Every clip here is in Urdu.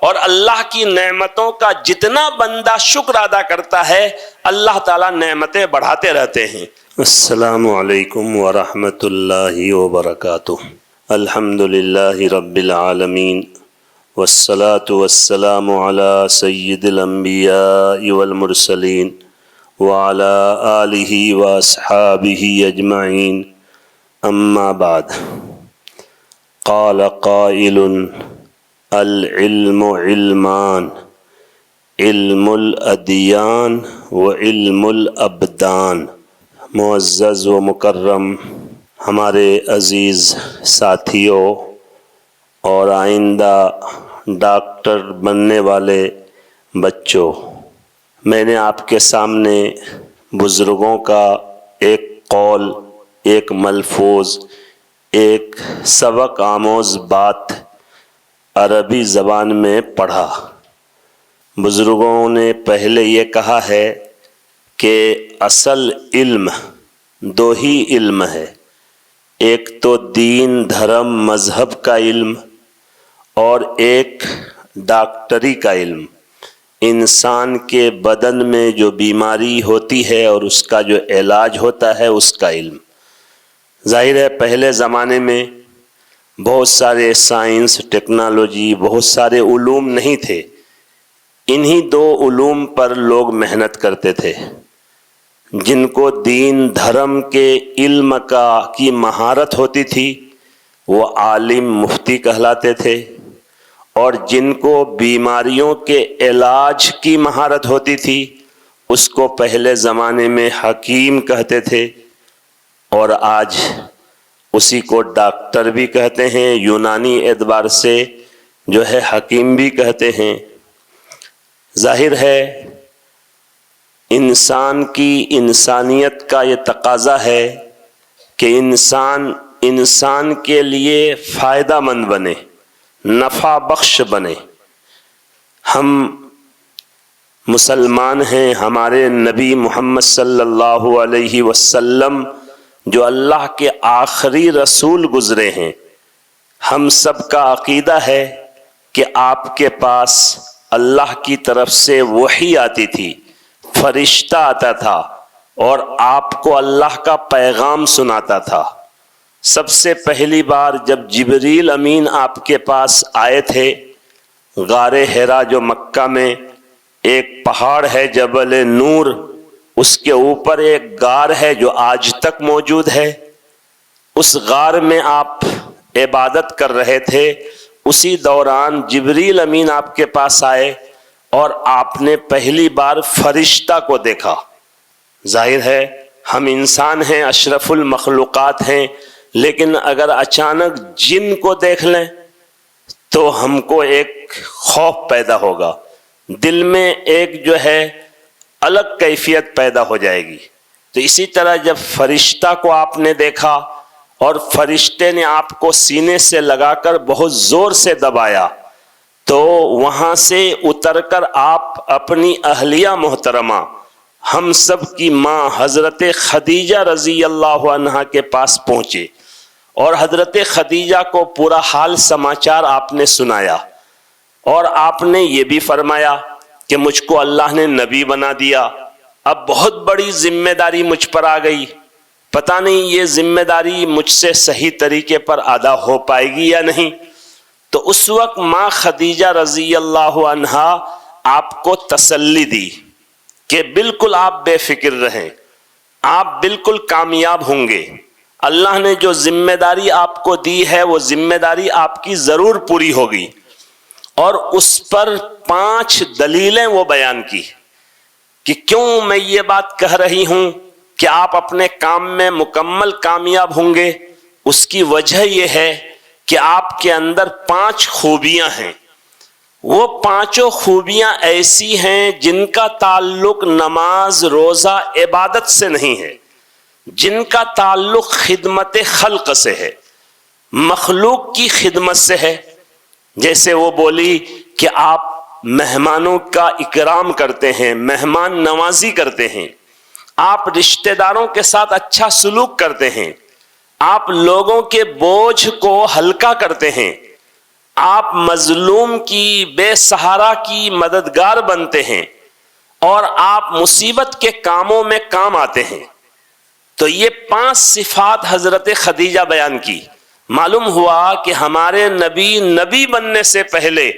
اور اللہ کی نعمتوں کا جتنا بندہ شکر ادا کرتا ہے اللہ تعالیٰ نعمتیں بڑھاتے رہتے ہیں۔ السلام علیکم ورحمۃ اللہ وبرکاتہ۔ الحمد للہ رب العالمین والصلاة والسلام علی سید الانبیاء والمرسلین وعلی آلہ واصحابہ اجمعین، اما بعد۔ قال قائل العلم علمان، علم الادیان وعلم الابدان۔ معزز و مکرم ہمارے عزیز ساتھیوں اور آئندہ ڈاکٹر بننے والے بچوں، میں نے آپ کے سامنے بزرگوں کا ایک قول، ایک ملفوظ، ایک سبق آموز بات عربی زبان میں پڑھا۔ بزرگوں نے پہلے یہ کہا ہے کہ اصل علم دو ہی علم ہے، ایک تو دین دھرم مذہب کا علم اور ایک ڈاکٹری کا علم، انسان کے بدن میں جو بیماری ہوتی ہے اور اس کا جو علاج ہوتا ہے اس کا علم۔ ظاہر ہے پہلے زمانے میں بہت سارے سائنس، ٹیکنالوجی، بہت سارے علوم نہیں تھے، انہی دو علوم پر لوگ محنت کرتے تھے۔ جن کو دین دھرم کے علم کی مہارت ہوتی تھی وہ عالم مفتی کہلاتے تھے، اور جن کو بیماریوں کے علاج کی مہارت ہوتی تھی اس کو پہلے زمانے میں حکیم کہتے تھے، اور آج اسی کو ڈاکٹر بھی کہتے ہیں، یونانی اعتبار سے جو ہے حکیم بھی کہتے ہیں۔ ظاہر ہے انسان کی انسانیت کا یہ تقاضا ہے کہ انسان کے لیے فائدہ مند بنے، نفع بخش بنے۔ ہم مسلمان ہیں، ہمارے نبی محمد صلی اللہ علیہ وسلم جو اللہ کے آخری رسول گزرے ہیں، ہم سب کا عقیدہ ہے کہ آپ کے پاس اللہ کی طرف سے وحی آتی تھی، فرشتہ آتا تھا اور آپ کو اللہ کا پیغام سناتا تھا۔ سب سے پہلی بار جب جبریل امین آپ کے پاس آئے تھے، غار حرا جو مکہ میں ایک پہاڑ ہے جبل نور، اس کے اوپر ایک غار ہے جو آج تک موجود ہے، اس غار میں آپ عبادت کر رہے تھے۔ اسی دوران جبریل امین آپ کے پاس آئے اور آپ نے پہلی بار فرشتہ کو دیکھا۔ ظاہر ہے ہم انسان ہیں، اشرف المخلوقات ہیں، لیکن اگر اچانک جن کو دیکھ لیں تو ہم کو ایک خوف پیدا ہوگا، دل میں ایک جو ہے الگ کیفیت پیدا ہو جائے گی۔ تو اسی طرح جب فرشتہ کو آپ نے دیکھا اور فرشتے نے آپ کو سینے سے لگا کر بہت زور سے دبایا، تو وہاں سے اتر کر آپ اپنی اہلیہ محترمہ، ہم سب کی ماں حضرت خدیجہ رضی اللہ عنہا کے پاس پہنچے، اور حضرت خدیجہ کو پورا حال سماچار آپ نے سنایا، اور آپ نے یہ بھی فرمایا کہ مجھ کو اللہ نے نبی بنا دیا، اب بہت بڑی ذمہ داری مجھ پر آ گئی، پتہ نہیں یہ ذمہ داری مجھ سے صحیح طریقے پر ادا ہو پائے گی یا نہیں۔ تو اس وقت ماں خدیجہ رضی اللہ عنہا آپ کو تسلی دی کہ بالکل آپ بے فکر رہیں، آپ بالکل کامیاب ہوں گے، اللہ نے جو ذمہ داری آپ کو دی ہے وہ ذمہ داری آپ کی ضرور پوری ہوگی۔ اور اس پر 5 دلیلیں وہ بیان کی کہ کیوں میں یہ بات کہہ رہی ہوں کہ آپ اپنے کام میں مکمل کامیاب ہوں گے۔ اس کی وجہ یہ ہے کہ آپ کے اندر 5 خوبیاں ہیں، وہ 5 خوبیاں ایسی ہیں جن کا تعلق نماز، روزہ، عبادت سے نہیں ہے، جن کا تعلق خدمت خلق سے ہے، مخلوق کی خدمت سے ہے۔ جیسے وہ بولی کہ آپ مہمانوں کا اکرام کرتے ہیں، مہمان نوازی کرتے ہیں، آپ رشتہ داروں کے ساتھ اچھا سلوک کرتے ہیں، آپ لوگوں کے بوجھ کو ہلکا کرتے ہیں، آپ مظلوم کی، بے سہارا کی مددگار بنتے ہیں اور آپ مصیبت کے کاموں میں کام آتے ہیں۔ تو یہ 5 صفات حضرت خدیجہ بیان کی۔ معلوم ہوا کہ ہمارے نبی بننے سے پہلے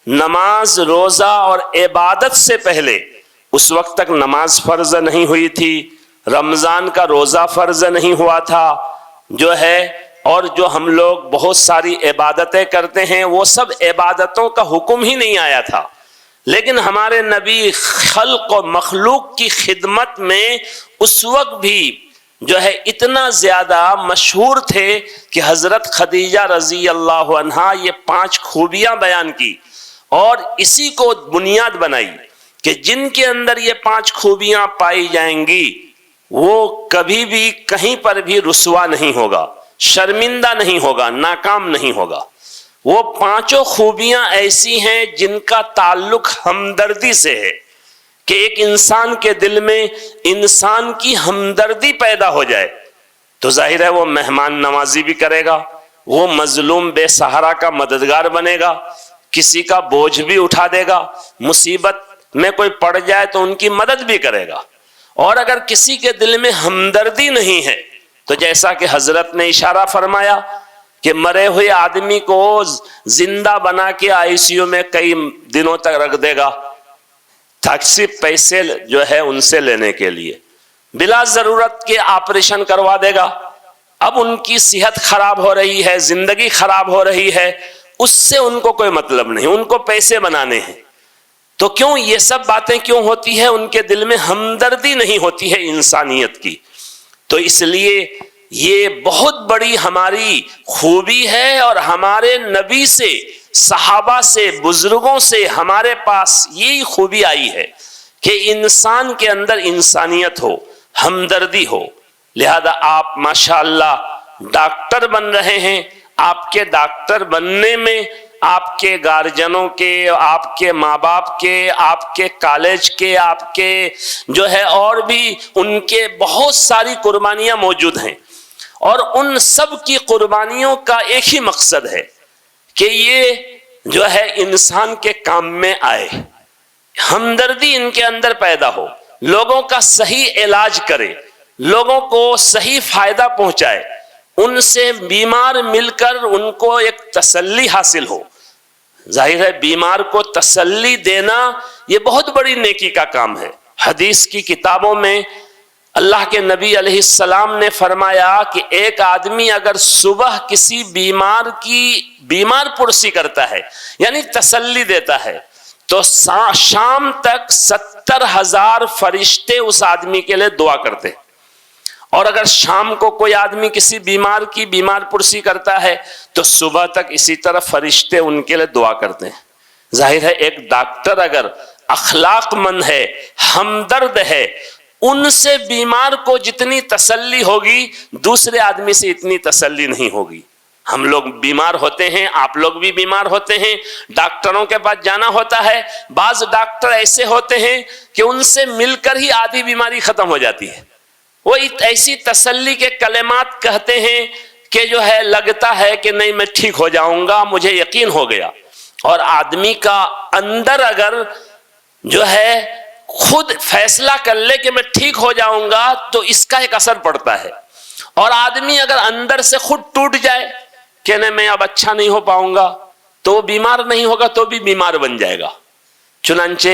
نماز، روزہ اور عبادت سے پہلے، اس وقت تک نماز فرض نہیں ہوئی تھی، رمضان کا روزہ فرض نہیں ہوا تھا، اور جو ہم لوگ بہت ساری عبادتیں کرتے ہیں وہ سب عبادتوں کا حکم ہی نہیں آیا تھا۔ لیکن ہمارے نبی خلق و مخلوق کی خدمت میں اس وقت بھی اتنا زیادہ مشہور تھے کہ حضرت خدیجہ رضی اللہ عنہا یہ 5 خوبیاں بیان کی اور اسی کو بنیاد بنائی کہ جن کے اندر یہ 5 خوبیاں پائی جائیں گی وہ کبھی بھی کہیں پر بھی رسوا نہیں ہوگا، شرمندہ نہیں ہوگا، ناکام نہیں ہوگا۔ وہ 5 خوبیاں ایسی ہیں جن کا تعلق ہمدردی سے ہے کہ ایک انسان کے دل میں انسان کی ہمدردی پیدا ہو جائے تو ظاہر ہے وہ مہمان نوازی بھی کرے گا، وہ مظلوم بے سہارا کا مددگار بنے گا، کسی کا بوجھ بھی اٹھا دے گا، مصیبت میں کوئی پڑ جائے تو ان کی مدد بھی کرے گا۔ اور اگر کسی کے دل میں ہمدردی نہیں ہے تو جیسا کہ حضرت نے اشارہ فرمایا کہ مرے ہوئے آدمی کو زندہ بنا کے ICU میں کئی دنوں تک رکھ دے گا تاکہ پیسے ان سے لینے کے لیے، بلا ضرورت کے آپریشن کروا دے گا۔ اب ان کی صحت خراب ہو رہی ہے، زندگی خراب ہو رہی ہے، اس سے ان کو کوئی مطلب نہیں، ان کو پیسے بنانے ہیں۔ تو کیوں یہ سب باتیں کیوں ہوتی ہیں؟ ان کے دل میں ہمدردی نہیں ہوتی ہے انسانیت کی۔ تو اس لیے یہ بہت بڑی ہماری خوبی ہے اور ہمارے نبی سے، صحابہ سے، بزرگوں سے ہمارے پاس یہی خوبی آئی ہے کہ انسان کے اندر انسانیت ہو، ہمدردی ہو۔ لہذا آپ ماشاءاللہ ڈاکٹر بن رہے ہیں، آپ کے ڈاکٹر بننے میں آپ کے گارجنوں کے، آپ کے ماں باپ کے، آپ کے کالج کے، آپ کے اور بھی ان کے بہت ساری قربانیاں موجود ہیں، اور ان سب کی قربانیوں کا ایک ہی مقصد ہے کہ یہ انسان کے کام میں آئے، ہمدردی ان کے اندر پیدا ہو، لوگوں کا صحیح علاج کرے، لوگوں کو صحیح فائدہ پہنچائے، ان سے بیمار مل کر ان کو ایک تسلی حاصل ہو۔ ظاہر ہے بیمار کو تسلی دینا یہ بہت بڑی نیکی کا کام ہے۔ حدیث کی کتابوں میں اللہ کے نبی علیہ السلام نے فرمایا کہ ایک آدمی اگر صبح کسی بیمار پرسی کرتا ہے یعنی تسلی دیتا ہے تو شام تک 70,000 فرشتے اس آدمی کے لیے دعا کرتے ہیں، اور اگر شام کو کوئی آدمی کسی بیمار کی بیمار پرسی کرتا ہے تو صبح تک اسی طرح فرشتے ان کے لیے دعا کرتے ہیں۔ ظاہر ہے ایک ڈاکٹر اگر اخلاق مند ہے، ہمدرد ہے، ان سے بیمار کو جتنی تسلی ہوگی دوسرے آدمی سے اتنی تسلی نہیں ہوگی۔ ہم لوگ بیمار ہوتے ہیں، آپ لوگ بھی بیمار ہوتے ہیں، ڈاکٹروں کے پاس جانا ہوتا ہے، بعض ڈاکٹر ایسے ہوتے ہیں کہ ان سے مل کر ہی آدھی بیماری ختم ہو جاتی ہے۔ وہ ایسی تسلی کے کلمات کہتے ہیں کہ لگتا ہے کہ نہیں میں ٹھیک ہو جاؤں گا، مجھے یقین ہو گیا۔ اور آدمی کا اندر اگر خود فیصلہ کر لے کہ میں ٹھیک ہو جاؤں گا تو اس کا ایک اثر پڑتا ہے، اور آدمی اگر اندر سے خود ٹوٹ جائے کہ نہیں میں اب اچھا نہیں ہو پاؤں گا تو وہ بیمار نہیں ہوگا تو بھی بیمار بن جائے گا۔ چنانچہ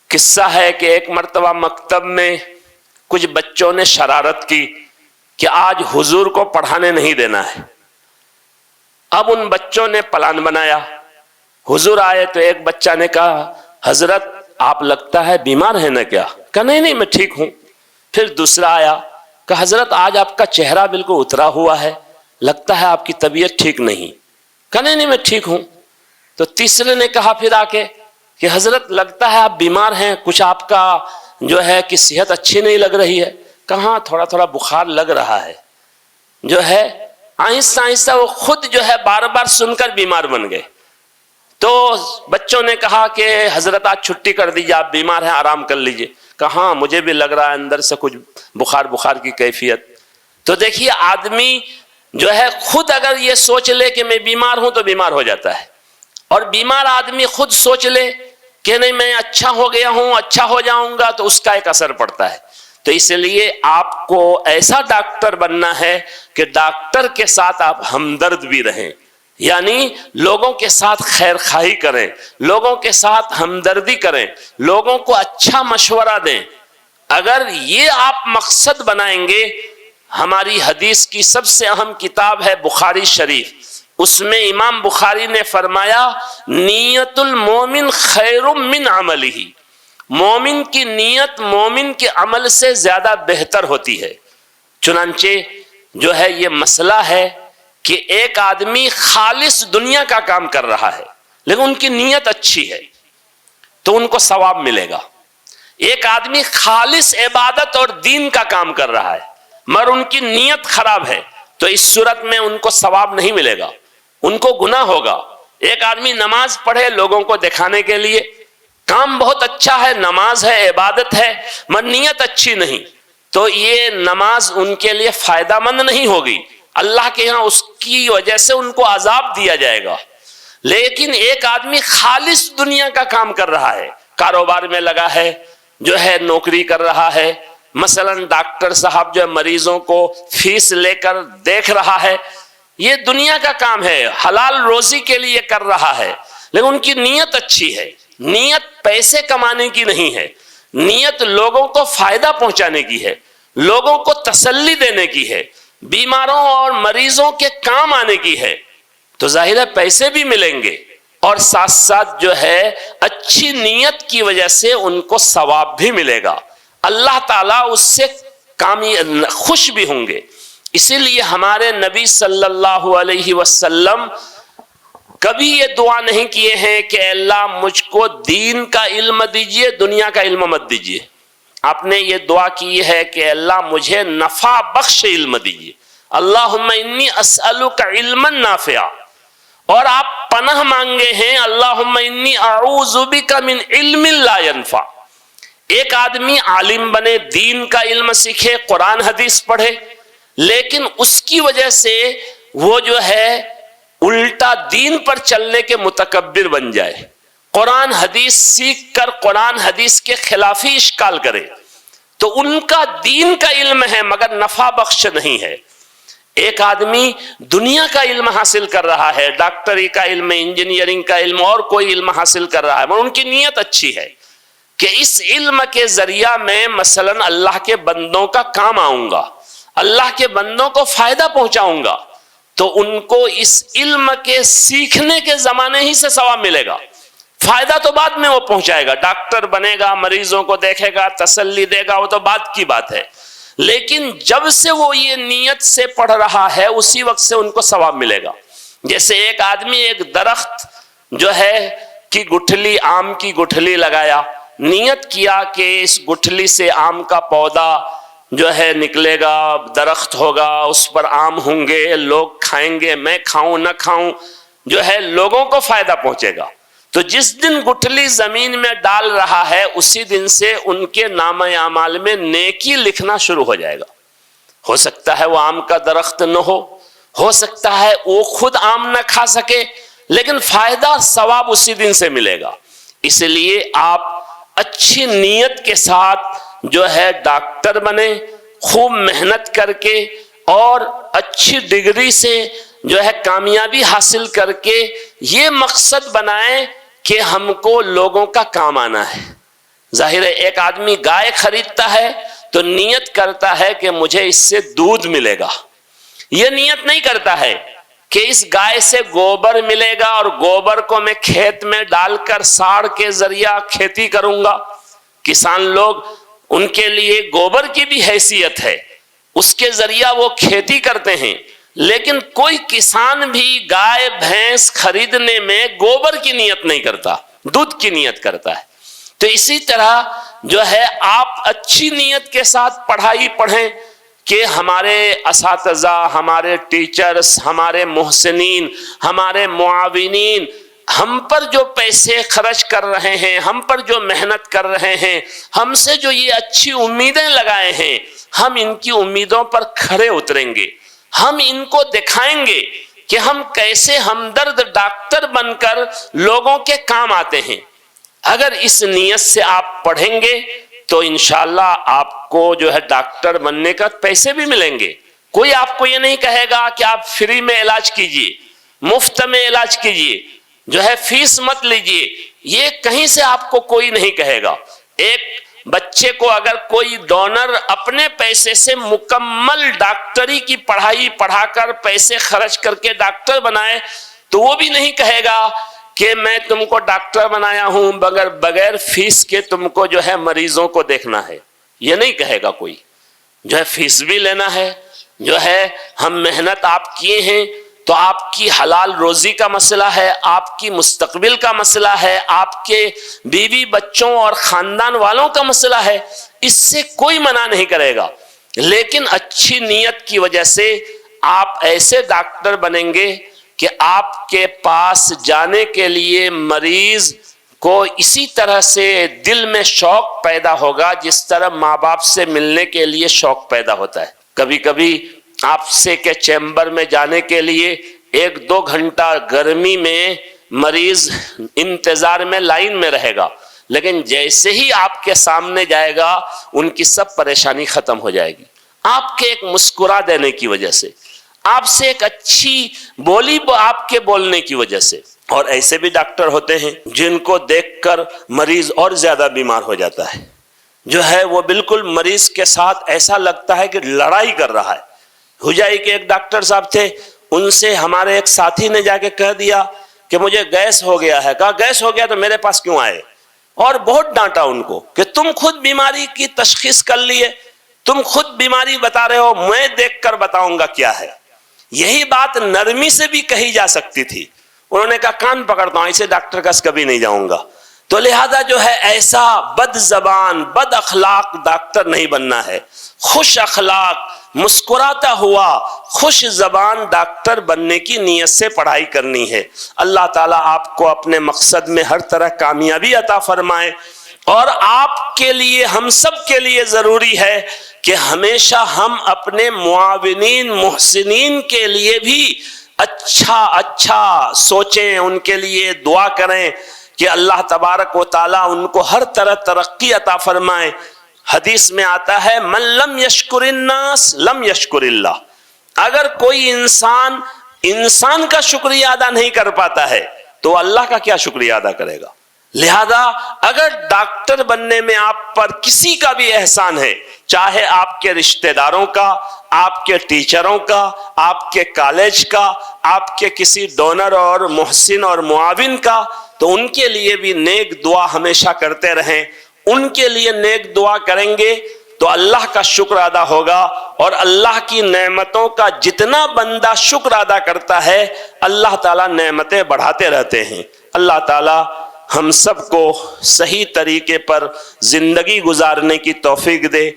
قصہ ہے کہ ایک مرتبہ مکتب میں کچھ بچوں نے شرارت کی کہ آج حضور کو پڑھانے نہیں دینا ہے۔ اب ان بچوں نے پلان بنایا، حضور آئے تو ایک بچہ نے کہا حضرت آپ لگتا ہے بیمار ہے نا کیا؟ کہا نہیں میں ٹھیک ہوں۔ پھر دوسرا آیا، کہا حضرت آج آپ کا چہرہ بالکل اترا ہوا ہے، لگتا ہے آپ کی طبیعت ٹھیک نہیں۔ کہا نہیں میں ٹھیک ہوں۔ تو تیسرے نے کہا پھر آ کے کہ حضرت لگتا ہے آپ بیمار ہیں، کچھ آپ کا کہ صحت اچھی نہیں لگ رہی ہے۔ کہاں تھوڑا بخار لگ رہا ہے۔ آہستہ آہستہ وہ خود بار بار سن کر بیمار بن گئے۔ تو بچوں نے کہا کہ حضرت آج چھٹی کر دیجیے، آپ بیمار ہیں آرام کر لیجیے۔ کہاں مجھے بھی لگ رہا ہے اندر سے کچھ بخار کی کیفیت۔ تو دیکھیے آدمی جو ہے خود اگر یہ سوچ لے کہ میں بیمار ہوں تو بیمار ہو جاتا ہے، اور بیمار آدمی خود سوچ لے کہ نہیں میں اچھا ہو گیا ہوں، اچھا ہو جاؤں گا، تو اس کا ایک اثر پڑتا ہے۔ تو اس لیے آپ کو ایسا ڈاکٹر بننا ہے کہ ڈاکٹر کے ساتھ آپ ہمدرد بھی رہیں، یعنی لوگوں کے ساتھ خیر خواہی کریں، لوگوں کے ساتھ ہمدردی کریں، لوگوں کو اچھا مشورہ دیں۔ اگر یہ آپ مقصد بنائیں گے، ہماری حدیث کی سب سے اہم کتاب ہے بخاری شریف، اس میں امام بخاری نے فرمایا نیت المومن خیر من عملہ، مومن کی نیت مومن کے عمل سے زیادہ بہتر ہوتی ہے۔ چنانچہ جو ہے یہ مسئلہ ہے کہ ایک آدمی خالص دنیا کا کام کر رہا ہے لیکن ان کی نیت اچھی ہے تو ان کو ثواب ملے گا۔ ایک آدمی خالص عبادت اور دین کا کام کر رہا ہے مگر ان کی نیت خراب ہے تو اس صورت میں ان کو ثواب نہیں ملے گا، ان کو گناہ ہوگا۔ ایک آدمی نماز پڑھے لوگوں کو دکھانے کے لیے، کام بہت اچھا ہے، نماز ہے، عبادت ہے، مگر نیت اچھی نہیں، تو یہ نماز ان کے لیے فائدہ مند نہیں ہوگی، اللہ کے ہاں اس کی وجہ سے ان کو عذاب دیا جائے گا۔ لیکن ایک آدمی خالص دنیا کا کام کر رہا ہے، کاروبار میں لگا ہے، جو ہے نوکری کر رہا ہے، مثلا ڈاکٹر صاحب جو ہے مریضوں کو فیس لے کر دیکھ رہا ہے، یہ دنیا کا کام ہے، حلال روزی کے لیے کر رہا ہے، لیکن ان کی نیت اچھی ہے۔ نیت پیسے کمانے کی نہیں ہے، نیت لوگوں کو فائدہ پہنچانے کی ہے، لوگوں کو تسلی دینے کی ہے، بیماروں اور مریضوں کے کام آنے کی ہے، تو ظاہر ہے پیسے بھی ملیں گے اور ساتھ ساتھ جو ہے اچھی نیت کی وجہ سے ان کو ثواب بھی ملے گا، اللہ تعالیٰ اس سے خوش بھی ہوں گے۔ اسی لیے ہمارے نبی صلی اللہ علیہ وسلم کبھی یہ دعا نہیں کیے ہیں کہ اللہ مجھ کو دین کا علم دیجئے، دنیا کا علم مت دیجئے۔ آپ نے یہ دعا کی ہے کہ اللہ مجھے نفع بخش علم دیجئے، اللہم انی اسألک علما نافعا، اور آپ پناہ مانگے ہیں اللہم انی اعوذ بک من علم لا ينفع۔ ایک آدمی عالم بنے، دین کا علم سیکھے، قرآن حدیث پڑھے، لیکن اس کی وجہ سے وہ جو ہے الٹا دین پر چلنے کے متکبر بن جائے، قرآن حدیث سیکھ کر قرآن حدیث کے خلافی اشکال کرے، تو ان کا دین کا علم ہے مگر نفع بخش نہیں ہے۔ ایک آدمی دنیا کا علم حاصل کر رہا ہے، ڈاکٹری کا علم، انجینئرنگ کا علم اور کوئی علم حاصل کر رہا ہے، مگر ان کی نیت اچھی ہے کہ اس علم کے ذریعہ میں مثلا اللہ کے بندوں کا کام آؤں گا، اللہ کے بندوں کو فائدہ پہنچاؤں گا، تو ان کو اس علم کے سیکھنے کے زمانے ہی سے ثواب ملے گا، فائدہ تو بعد میں وہ پہنچائے گا، ڈاکٹر بنے گا، مریضوں کو دیکھے گا، تسلی دے گا، وہ تو بعد کی بات ہے، لیکن جب سے وہ یہ نیت سے پڑھ رہا ہے اسی وقت سے ان کو ثواب ملے گا۔ جیسے ایک آدمی ایک درخت جو ہے کی گٹھلی، آم کی گٹھلی لگایا، نیت کیا کہ اس گٹھلی سے آم کا پودا جو ہے نکلے گا، درخت ہوگا، اس پر آم ہوں گے، لوگ کھائیں گے، میں کھاؤں نہ کھاؤں، جو ہے لوگوں کو فائدہ پہنچے گا، تو جس دن گٹھلی زمین میں ڈال رہا ہے اسی دن سے ان کے نامہ اعمال میں نیکی لکھنا شروع ہو جائے گا۔ ہو سکتا ہے وہ آم کا درخت نہ ہو سکتا ہے وہ خود آم نہ کھا سکے، لیکن فائدہ ثواب اسی دن سے ملے گا۔ اس لیے آپ اچھی نیت کے ساتھ جو ہے ڈاکٹر بنے، خوب محنت کر کے اور اچھی ڈگری سے جو ہے کامیابی حاصل کر کے یہ مقصد بنائیں کہ ہم کو لوگوں کا کام آنا ہے۔ ظاہر ہے ایک آدمی گائے خریدتا ہے تو نیت کرتا ہے کہ مجھے اس سے دودھ ملے گا، یہ نیت نہیں کرتا ہے کہ اس گائے سے گوبر ملے گا اور گوبر کو میں کھیت میں ڈال کر ساڑ کے ذریعہ کھیتی کروں گا۔ کسان لوگ، ان کے لیے گوبر کی بھی حیثیت ہے، اس کے ذریعہ وہ کھیتی کرتے ہیں، لیکن کوئی کسان بھی گائے بھینس خریدنے میں گوبر کی نیت نہیں کرتا، دودھ کی نیت کرتا ہے۔ تو اسی طرح جو ہے آپ اچھی نیت کے ساتھ پڑھائی پڑھیں کہ ہمارے اساتذہ، ہمارے ٹیچرز، ہمارے محسنین، ہمارے معاونین ہم پر جو پیسے خرچ کر رہے ہیں، ہم پر جو محنت کر رہے ہیں، ہم سے جو یہ اچھی امیدیں لگائے ہیں، ہم ان کی امیدوں پر کھرے اتریں گے، ہم ان کو دکھائیں گے کہ ہم کیسے ہمدرد ڈاکٹر بن کر لوگوں کے کام آتے ہیں۔ اگر اس نیت سے آپ پڑھیں گے تو انشاءاللہ آپ کو جو ہے ڈاکٹر بننے کا پیسے بھی ملیں گے۔ کوئی آپ کو یہ نہیں کہے گا کہ آپ فری میں علاج کیجئے، مفت میں علاج کیجئے، جو ہے فیس مت لیجئے، یہ کہیں سے آپ کو کوئی نہیں کہے گا۔ ایک بچے کو اگر کوئی ڈونر اپنے پیسے سے مکمل ڈاکٹری کی پڑھائی پڑھا کر پیسے خرچ کر کے ڈاکٹر بنائے تو وہ بھی نہیں کہے گا کہ میں تم کو ڈاکٹر بنایا ہوں بغیر فیس کے تم کو جو ہے مریضوں کو دیکھنا ہے، یہ نہیں کہے گا کوئی۔ جو ہے فیس بھی لینا ہے، جو ہے ہم محنت آپ کیے ہیں تو آپ کی حلال روزی کا مسئلہ ہے، آپ کی مستقبل کا مسئلہ ہے، آپ کے بیوی بچوں اور خاندان والوں کا مسئلہ ہے، اس سے کوئی منع نہیں کرے گا۔ لیکن اچھی نیت کی وجہ سے آپ ایسے ڈاکٹر بنیں گے کہ آپ کے پاس جانے کے لیے مریض کو اسی طرح سے دل میں شوق پیدا ہوگا جس طرح ماں باپ سے ملنے کے لیے شوق پیدا ہوتا ہے۔ کبھی کبھی آپ سے کے چیمبر میں جانے کے لیے 1-2 گھنٹہ گرمی میں مریض انتظار میں لائن میں رہے گا، لیکن جیسے ہی آپ کے سامنے جائے گا ان کی سب پریشانی ختم ہو جائے گی، آپ کے ایک مسکرا دینے کی وجہ سے، آپ سے ایک اچھی بولی آپ کے بولنے کی وجہ سے۔ اور ایسے بھی ڈاکٹر ہوتے ہیں جن کو دیکھ کر مریض اور زیادہ بیمار ہو جاتا ہے، جو ہے وہ بالکل مریض کے ساتھ ایسا لگتا ہے کہ لڑائی کر رہا ہے۔ ہوجائی کے ایک ڈاکٹر صاحب تھے، ان سے ہمارے ایک ساتھی نے جا کے کہہ دیا کہ مجھے گیس ہو گیا ہے۔ کہا گیس ہو گیا تو میرے پاس کیوں آئے؟ اور بہت ڈانٹا ان کو کہ تم خود بیماری کی تشخیص کر لیے، تم خود بیماری بتا رہے ہو، میں دیکھ کر بتاؤں گا کیا ہے۔ یہی بات نرمی سے بھی کہی جا سکتی تھی۔ انہوں نے کہا کان پکڑتا ہوں، ایسے ڈاکٹر کا کبھی نہیں جاؤں گا۔ تو لہذا جو ہے ایسا بد زبان بد اخلاق ڈاکٹر نہیں بننا ہے، خوش اخلاق مسکراتا ہوا خوش زبان ڈاکٹر بننے کی نیت سے پڑھائی کرنی ہے۔ اللہ تعالیٰ آپ کو اپنے مقصد میں ہر طرح کامیابی عطا فرمائے۔ اور آپ کے لیے ہم سب کے لیے ضروری ہے کہ ہمیشہ ہم اپنے معاونین محسنین کے لیے بھی اچھا سوچیں، ان کے لیے دعا کریں کہ اللہ تبارک و تعالیٰ ان کو ہر طرح ترقی عطا فرمائے۔ حدیث میں آتا ہے من لم یشکر الناس لم یشکر اللہ، اگر کوئی انسان کا شکریہ ادا نہیں کر پاتا ہے تو اللہ کا کیا شکریہ ادا کرے گا؟ لہذا اگر ڈاکٹر بننے میں آپ پر کسی کا بھی احسان ہے، چاہے آپ کے رشتہ داروں کا، آپ کے ٹیچروں کا، آپ کے کالج کا، آپ کے کسی ڈونر اور محسن اور معاون کا، تو ان کے لیے بھی نیک دعا ہمیشہ کرتے رہیں۔ ان کے لیے نیک دعا کریں گے تو اللہ کا شکر ادا ہوگا، اور اللہ کی نعمتوں کا جتنا بندہ شکر ادا کرتا ہے اللہ تعالیٰ نعمتیں بڑھاتے رہتے ہیں۔ اللہ تعالیٰ ہم سب کو صحیح طریقے پر زندگی گزارنے کی توفیق دے،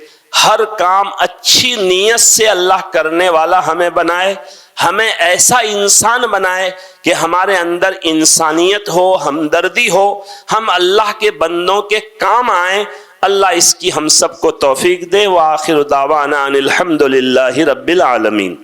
ہر کام اچھی نیت سے اللہ کرنے والا ہمیں بنائے، ہمیں ایسا انسان بنائے کہ ہمارے اندر انسانیت ہو، ہمدردی ہو، ہم اللہ کے بندوں کے کام آئیں۔ اللہ اس کی ہم سب کو توفیق دے۔ وآخر دعوانا ان الحمد للہ رب العالمین۔